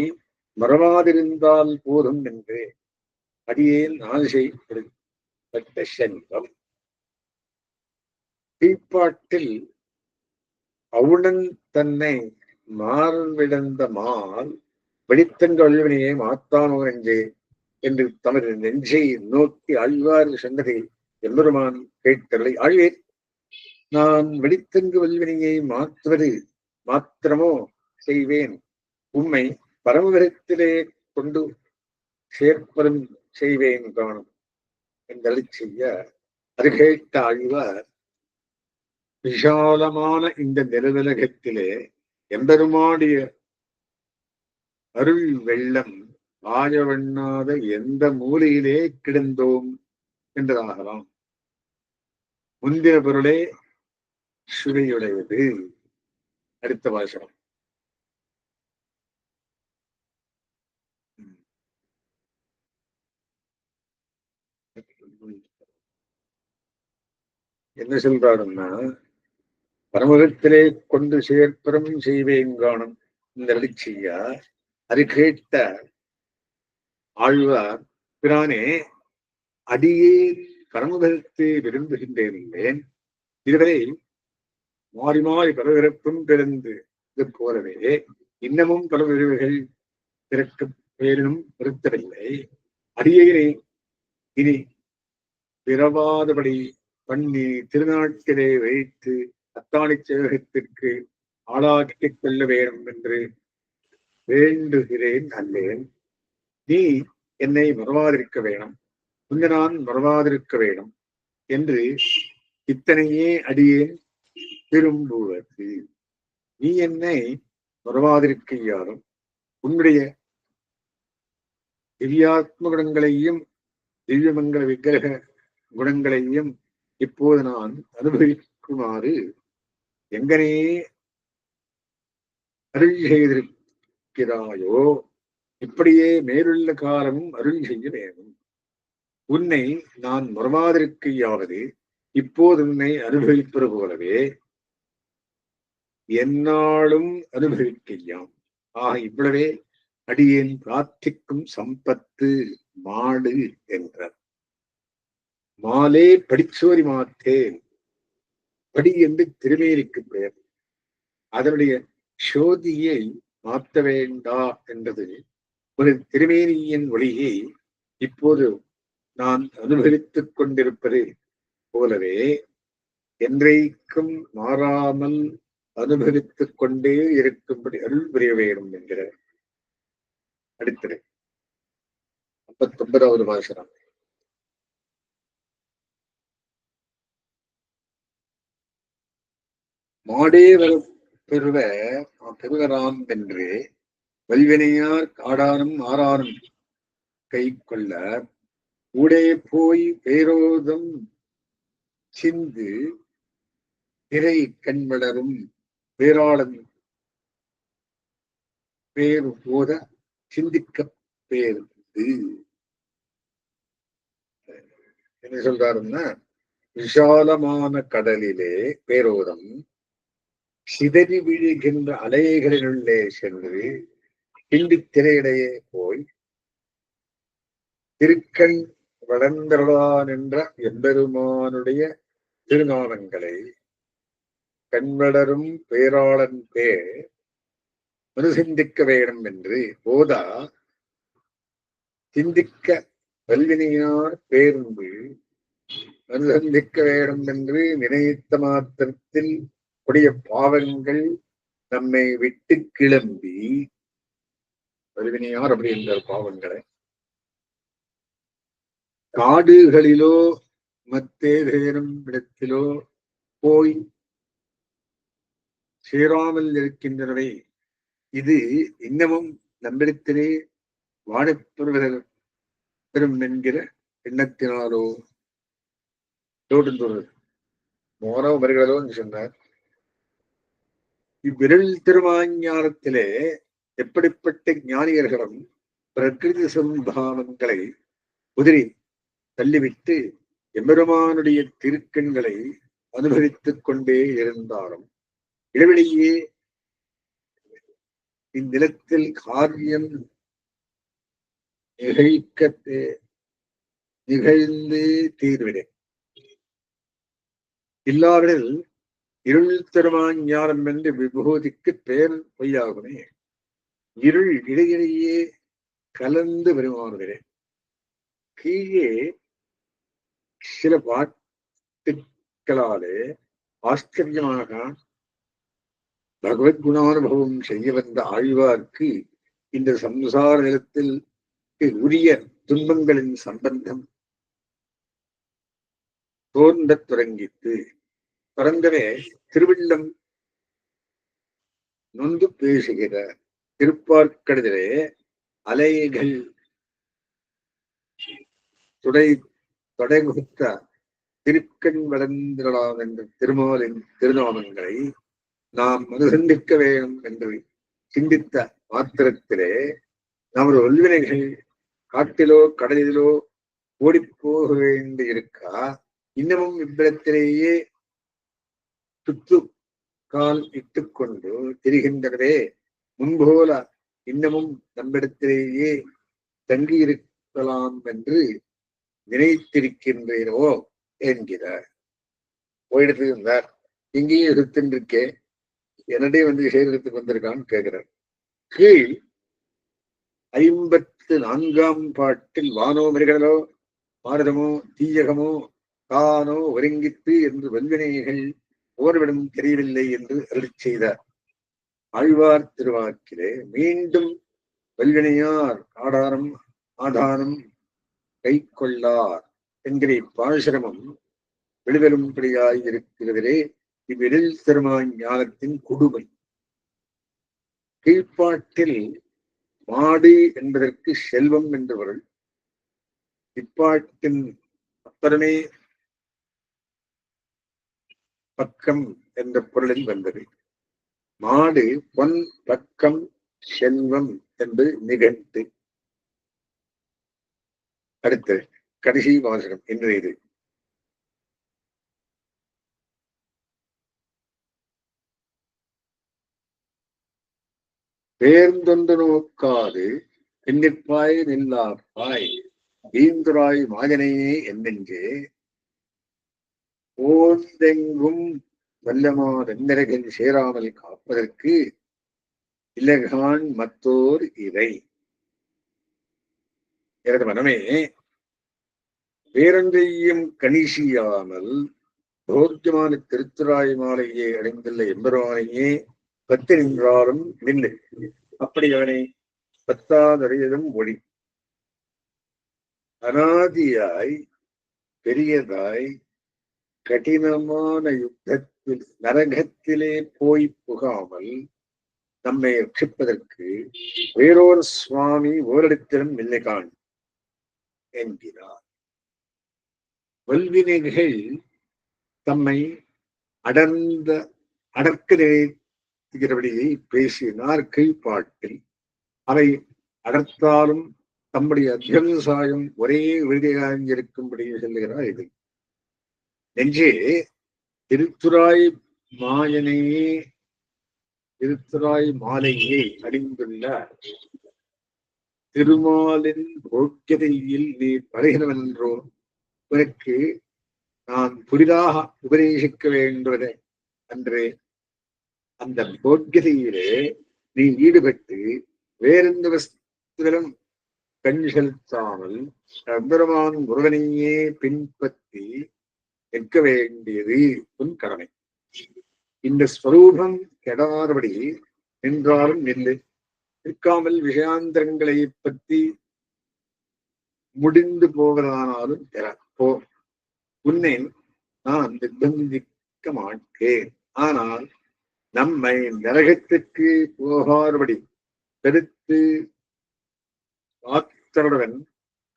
மறவாதிருந்தால் போதும் என்று அடியேன் ஆசைப்பட்ட செல்வம். தீப்பாட்டில் அவுணன் தன்னை மார்விடந்த மால் வெடித்தங்க வல்வினையை மாத்தானோ என்று தமது நெஞ்சை நோக்கி ஆழ்வார் சொன்னதை எம்பெருமான் கேட்டலை. ஆழ்வேர், நான் வெடித்தங்கு வல்வினையை மாற்றுவது மாத்திரமோ செய்வேன், உம்மை பரமபரத்திலே கொண்டு சேர்ப்பதும் செய்வேன் காணும் என்றழி செய்ய அது கேட்ட ஆழ்வார், விஷாலமான இந்த நிலவுலகத்திலே எம்பெருமாடிய அருள் வெள்ளம் ஆயவண்ணாத எந்த மூலையிலே கிடந்தோம் என்றதாகலாம். முந்தின பொருளே சுவையுடையது. அடுத்த வாசகம். என்ன சொல்றாருன்னா, பரமகத்திலே கொண்டு சேர்ப்பரம் செய்வேன் காணும் இந்த செய்யா அது கேட்ட ஆழ்வார், பிரானே, அடியே பரமபதத்தை விரும்புகின்றேன். இதுவரை மாறி மாறி பலவிறப்பும் பிறந்து இது போலவே இன்னமும் பல விரைவுகள் பிறக்க பேரினும் பொருத்தவில்லை. அடியேனை இனி பிறவாதபடி பண்ணி திருநாட்டிலே வைத்து அத்தாணி சேவகத்திற்கு ஆளாக்கிக் கொள்ள வேண்டும் என்று வேண்டுகிறேன். அல்லேன், நீ என்னை மறவாதிருக்க வேணும், உங்க நான் மறவாதிருக்க வேணும் என்று இத்தனையே அடியேன் விரும்புவது. நீ என்னை மறவாதிருக்கையாலும் உன்னுடைய திவ்யாத்ம குணங்களையும் திவ்யமங்கல விக்கிரக குணங்களையும் இப்போது நான் அனுபவிக்குமாறு எங்கனே அருள் செய்திருக்கிறாயோ இப்படியே மேலுள்ள காலமும் அருள் செய்ய வேண்டும். உன்னை நான் மறவாதிருக்கையாவது இப்போது உன்னை அனுபவிப்பது போலவே என்னாலும் அனுபவிக்கையாம். ஆக இவ்வளவே அடியேன் பிரார்த்திக்கும் சம்பத்து மாடு என்றார். மாலே படிச்சோரி மாத்தேன். படி என்று திருமேனிக்கு பெயர். அதனுடைய சோதியை மாற்ற வேண்டா என்றது ஒரு திருமேனியின் ஒளியை இப்போது நான் அனுபவித்துக் கொண்டிருப்பது போலவே என்றைக்கும் மாறாமல் அனுபவித்துக் கொண்டே இருக்கும்படி அருள் புரிய வேண்டும் என்கிறார். அடுத்தது 59வது வாசனம். மாடே பெறுவ பெருவராம் என்று வல்வினையார் காடானும் ஆறானும் கை கொள்ள ஊடே போய் பேரோதம் சிந்து திரை கண்வளரும் பேராளன் பேர் போத சிந்திக்க பேர் என்ன சொல்றாருன்னா, விஷாலமான கடலிலே பேரோதம் சிதறி விழுகின்ற அலைகளினுள்ளே சென்று பிண்டி திரையிடையே போய் திருக்கண் வளர்ந்தருளான் என்ற எம்பெருமானுடைய திருநாமங்களை கண்வளரும் பேராளன் பேர் மறு சிந்திக்க வேண்டும் என்று போதா சிந்திக்க வல்வினையார் பேருந்து மறு சந்திக்க வேண்டும் என்று நினைத்த மாத்திரத்தில் கொடிய பாவங்கள் நம்மை விட்டு கிளம்பி வல்வினையார் அப்படி என்ற பாவங்களை காடுகளிலோ மத்தேதேனும் இடத்திலோ போய் சேராமல் இருக்கின்றனவே. இது இன்னமும் நம்மிடத்திலே வாழப்பெறுவதற்கு பெறும் என்கிற எண்ணத்தினாலோ தோன்றுகிறது. மோனோ வருகிறதோ என்று சொன்னார். இவ்விரல் திருமாஞானத்திலே எப்படிப்பட்ட ஞானியர்களும் பிரகிருதி சம்பாவங்களை உதிரி தள்ளிவிட்டு எம்பெருமானுடைய திருக்கண்களை அனுபவித்துக் கொண்டே இருந்தாலும் இடைவெளியே இந்நிலத்தில் காரியம் நிகழ்ந்து தீர்விடே இல்லாவிடில் இருள் திருமாஞானம் என்று விபூதிக்கு பெயர் பொய்யாகுமே. இருள் இடையிடையே கலந்து வருமானே. கீழே சில பாட்டுக்களாலே ஆச்சரியமாக பகவத் குணானுபவம் செய்ய வந்த ஆழ்வார்க்கு இந்த சம்சார நிலத்தில் உரிய துன்பங்களின் சம்பந்தம் தோன்றத் தொடங்கித்து பரந்தவே திருவள்ளம் நொந்து பேசுகிற திருப்பார்க்கடலே அலைகள் தொடைகுத்த திருக்கண் வளர்ந்திரலாம் என்ற திருமாலின் திருநாமங்களை நாம் மறுசந்திக்க வேண்டும் என்று சிந்தித்த மாத்திரத்திலே நமது வல்வினைகள் காட்டிலோ கடலிலோ ஓடிப்போக வேண்டி இருக்கா இன்னமும் இவ்விடத்திலேயே சுத்து கால் இட்டுக்கொண்டு திரிகின்றனவே. முன்போல இன்னமும் நம்மிடத்திலேயே தங்கியிருக்கலாம் என்று நினைத்திருக்கின்றோ என்கிறார். போயிடுத்து இருந்தார், இங்கேயும் இருக்கின்றே என்னடே வந்து சேரத்துக்கு வந்திருக்கான்னு கேட்கிறார். கீழ் 54ஆம் பாட்டில் வானோ மரிகளோ பாரதமோ தீயகமோ தானோ ஒருங்கித்து என்று வல்வினைகள் ஓர்விடம் தெரியவில்லை என்று அருளிச் செய்தார். ஆழ்வார் திருவாக்கிலே மீண்டும் வல்வினையார் ஆதாரம் கை கொள்ளார் என்கிற பாசுரமும் வெளிவரும்படியாய் இருக்கிறதே இவ்விரல் திருமாஞானத்தின் கொடுமை. கீழ்ப்பாட்டில் மாடு என்பதற்கு செல்வம் என்று பொருள். இப்பாட்டின் அப்புறமே பக்கம் என்ற பொருளில் வந்தது. மாடு பொன் பக்கம் செல்வம் என்று நிகழ்த்து. அடுத்து கடைசி வாசகம் என்று இது. பேர்ந்தொன்று நோக்காது பின்னிற்பாய் நில்லாப்பாய் வீந்துராய் மாஜனையே என்னென்றே ஓந்தெங்கும் வல்லமாதெந்தரகில் சேராமல் காப்பதற்கு இலகான் மத்தோர் இறை. எனது மனமே, வேறொன்றையும் கணிசியாமல் போக்கியமான திருத்துராய் மாலையே அடைந்துள்ள எம்பெருமானையே பத்து நின்றாலும் நின்று அப்படி அவனை பத்தாதறியதும் ஒளி. அனாதியாய் பெரியதாய் கடினமான யுத்தத்தில் நரகத்திலே போய் புகாமல் நம்மை ரட்சிப்பதற்கு வேறொரு சுவாமி ஓரிடத்திலும் இல்லைகான் என்கிறார். வல்வினைகள் தம்மை அடர்ந்த அடர்க்க நினைக்கிறபடியை பேசினார் கீழ்ப்பாட்டில். அவை அடர்த்தாலும் தம்முடைய அத்தியவசாயம் ஒரே விருதியாயிருக்கும்படி சொல்லுகிறார். இது நெஞ்சே திருத்துராய் மாயனையே திருத்துராய் மாலையை அணிந்துள்ள திருமாலின் போக்கியதையில் நீ பருகிறவென்றோ உனக்கு நான் புதிதாக உபதேசிக்க வேண்டுவதே அன்று அந்த போக்கியதையிலே நீ ஈடுபட்டு வேறெந்த வஸ்துவிலும் கண் செலுத்தாமல் எம்பெருமான் முருகனையே பின்பற்றி நிற்க வேண்டியது உன் கடமை. இந்த ஸ்வரூபம் கெடாதபடி நின்றாலும் நில்லு, நிற்காமல் விஷயாந்திரங்களை பற்றி முடிந்து போவதானாலும் போ. உன்னை நான் நிர்பந்திக்க மாட்டேன். ஆனால் நம்மை நரகத்திற்கு போகாதபடி பெருத்து ஆத்தருடன்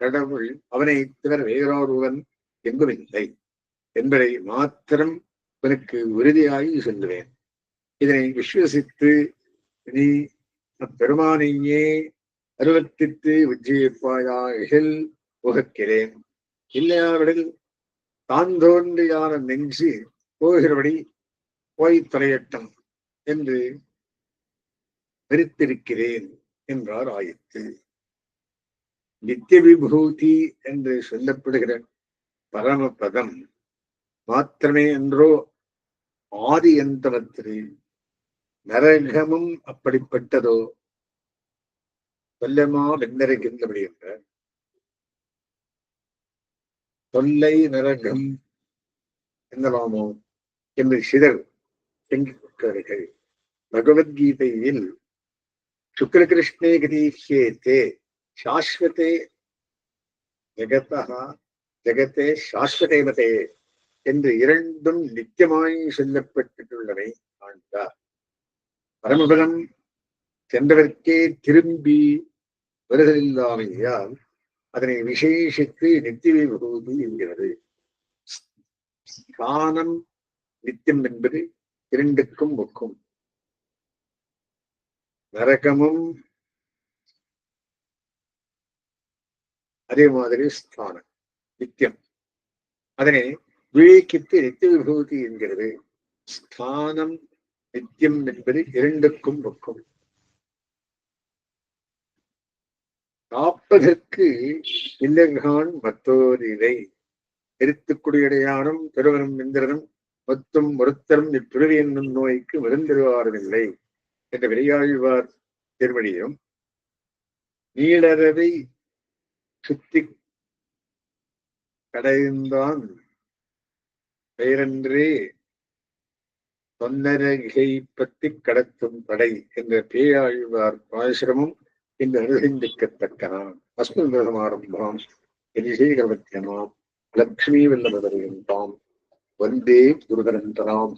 கடவுள் அவனை தவிர வேறொருவன் எங்குமில்லை என்பதை மாத்திரம் உனக்கு உறுதியாகி சொல்லுவேன். இதனை விசுவசித்து நீ அப்பெருமானையே அருவத்தித்து விஜயிப்பாயில் உகக்கிறேன். இல்லையாவிடில் தான் தோன்றியான நெஞ்சு போகிறபடி போய் தொலையட்டும் என்று வெறுத்திருக்கிறேன் என்றார் ஆயிற்று. நித்திய விபூதி என்று சொல்லப்படுகிற பரமபதம் மாத்திரமே என்றோ ஆதி எந்தவத்திலே நரகமும் அப்படிப்பட்டதோ தொல்லமா வெண்ணறுகின்றபடி என்ற தொல்லை நரகம் என்னலாமோ என்று சிதர் செங்கிருக்கிறார்கள். பகவத்கீதையில் சுக்லகிருஷ்ணே கதீஹ்யேதே சாஸ்வதே ஜெகத்தே சாஸ்வதே மதே என்று இரண்டும் நித்தியமாய் சொல்லப்பட்டுள்ளவை காண்பார். பரமபதம் சென்றவர்க்கே திரும்பி வருதலில்லாமையால் அதனை விசேஷித்து நித்திய விபூதி என்கிறது. ஸ்தானம் நித்தியம் என்பது இரண்டுக்கும் ஒக்கும். நரகமும் அதே மாதிரி ஸ்தானம் நித்தியம். அதனை விவேக்கித்து நித்திய விபூதி என்கிறது. ஸ்தானம் நித்தியம் என்பது இரண்டுக்கும் ஒக்கும். காப்பதற்கு இல்லகான் மற்றோர் இதை எரித்துக்குடியடையானும் பெருவனும் இந்திரனும் மொத்தம் ஒருத்தரும் இப்பிறவி என்னும் நோய்க்கு மருந்தருவாருமில்லை என்ற விரையாழ்வார் திருமணியும் நீளரவை சுத்தி கடைந்தான் பெயரன்றே தொன்னரகை பற்றி கடத்தும் படை என்ற பேயாழ்வார் பாசுரமும் இந்த அனுசந்திக்கத்தக்கனான். அஸ்மின் பிரதமாரம்பாம் எதிசேகரவத்தியமாம் லக்ஷ்மி வல்லபதரியம் தாம் வந்தே குருதரந்தராம்.